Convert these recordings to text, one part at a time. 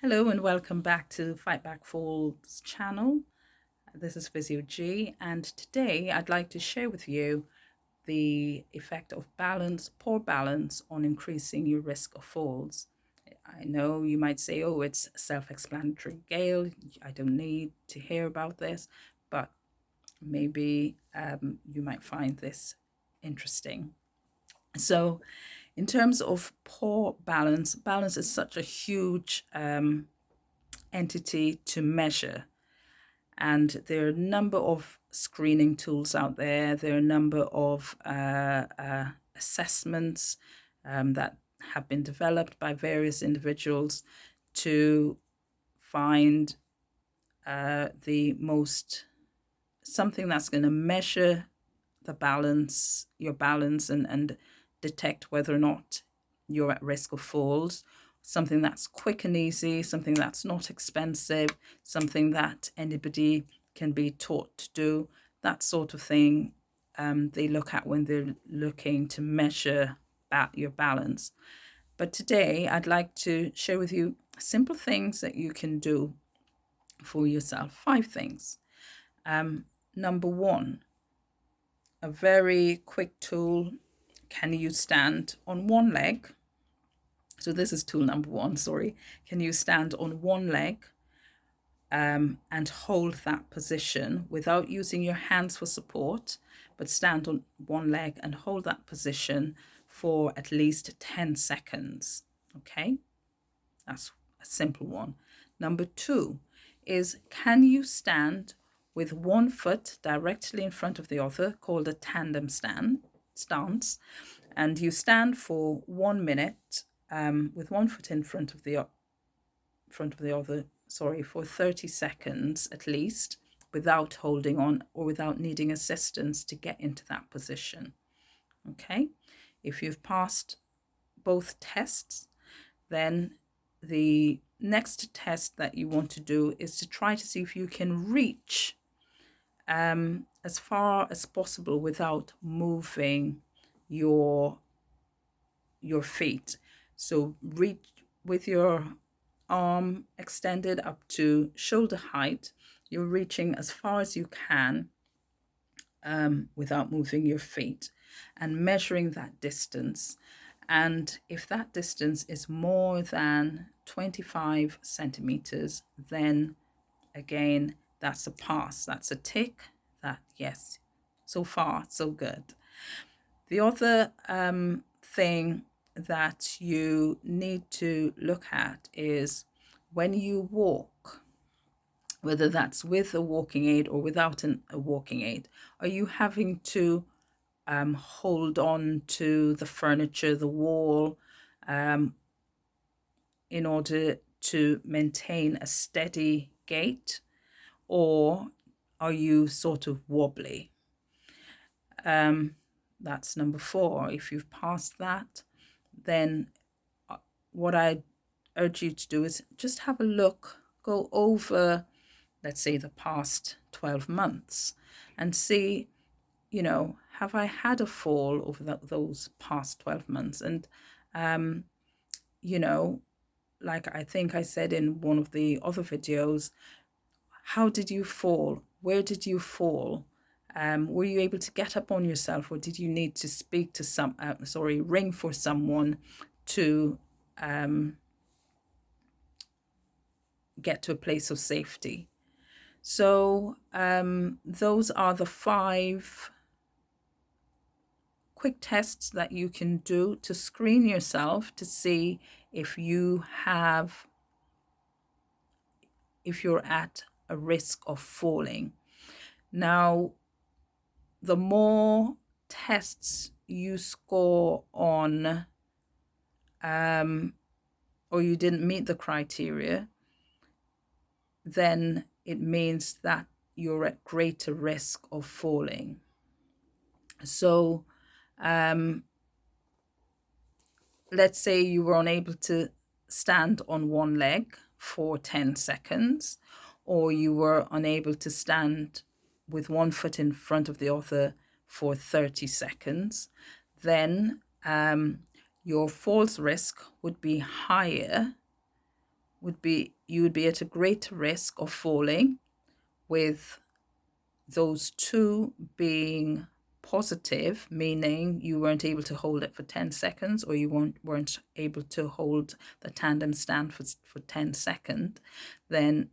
Hello and welcome back to Fight Back Falls channel. This is Physio G, and today I'd like to share with you the effect of poor balance on increasing your risk of falls. I know you might say, oh, it's self-explanatory, Gail, I don't need to hear about this, but maybe you might find this interesting. So in terms of poor balance, balance is such a huge entity to measure. And there are a number of screening tools out there. There are a number of assessments that have been developed by various individuals to find something that's going to measure your balance, and detect whether or not you're at risk of falls. Something that's quick and easy, something that's not expensive, something that anybody can be taught to do, that sort of thing. They look at when they're looking to measure your balance. But today I'd like to share with you simple things that you can do for yourself. 5 things. Number 1, a very quick tool. Can you stand on one leg? So this is tool number 1, sorry. Can you stand on one leg and hold that position without using your hands for support, but stand on one leg and hold that position for at least 10 seconds? Okay, that's a simple one. Number 2 is, can you stand with one foot directly in front of the other, called a tandem stance, and you stand for 1 minute with one foot in front of the other, for 30 seconds at least, without holding on or without needing assistance to get into that position. Okay, if you've passed both tests, then the next test that you want to do is to try to see if you can reach as far as possible without moving your feet. So reach with your arm extended up to shoulder height. You're reaching as far as you can without moving your feet, and measuring that distance. And if that distance is more than 25 centimeters, then again, that's a pass. That's a tick. That, yes, so far, so good. The other thing that you need to look at is when you walk, whether that's with a walking aid or without a walking aid, are you having to hold on to the furniture, the wall, in order to maintain a steady gait, or are you sort of wobbly? That's number 4. If you've passed that, then what I urge you to do is just have a look, go over, let's say, the past 12 months and see, have I had a fall over those past 12 months? And, like I think I said in one of the other videos, how did you fall? Where did you fall? Were you able to get up on yourself, or did you need to speak to ring for someone to get to a place of safety? So those are the 5 quick tests that you can do to screen yourself to see if you're at a risk of falling. Now, the more tests you score on, or you didn't meet the criteria, then it means that you're at greater risk of falling. So let's say you were unable to stand on one leg for 10 seconds, or you were unable to stand with one foot in front of the other for 30 seconds, then your falls risk would be higher you would be at a greater risk of falling, with those two being positive, meaning you weren't able to hold it for 10 seconds, or you weren't able to hold the tandem stand for 10 seconds, then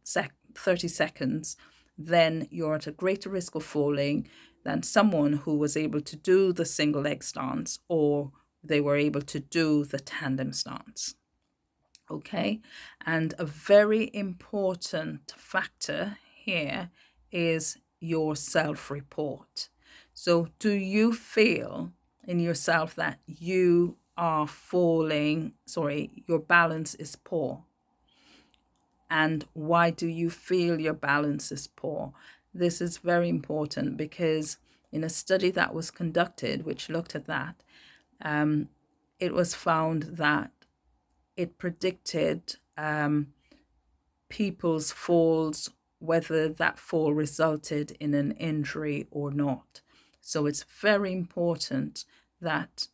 30 seconds, then you're at a greater risk of falling than someone who was able to do the single leg stance, or they were able to do the tandem stance. Okay, and a very important factor here is your self-report. So do you feel in yourself that you are falling, your balance is poor? And why do you feel your balance is poor? This is very important, because in a study that was conducted which looked at that, it was found that it predicted people's falls, whether that fall resulted in an injury or not. So it's very important that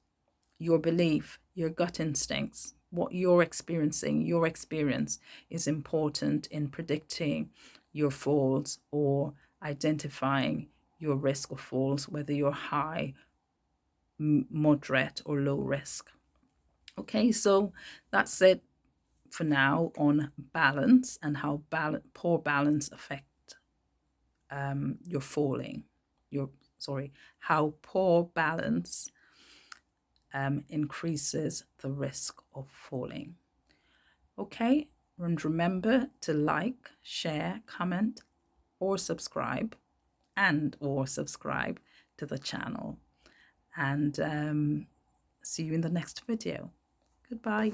your belief, your gut instincts, what you're experiencing, your experience is important in predicting your falls or identifying your risk of falls, whether you're high, moderate, or low risk. Okay, so that's it for now on balance and how poor balance affect your falling. How poor balance increases the risk of falling. Okay, and remember to like, share, comment, or subscribe, to the channel. And see you in the next video. Goodbye.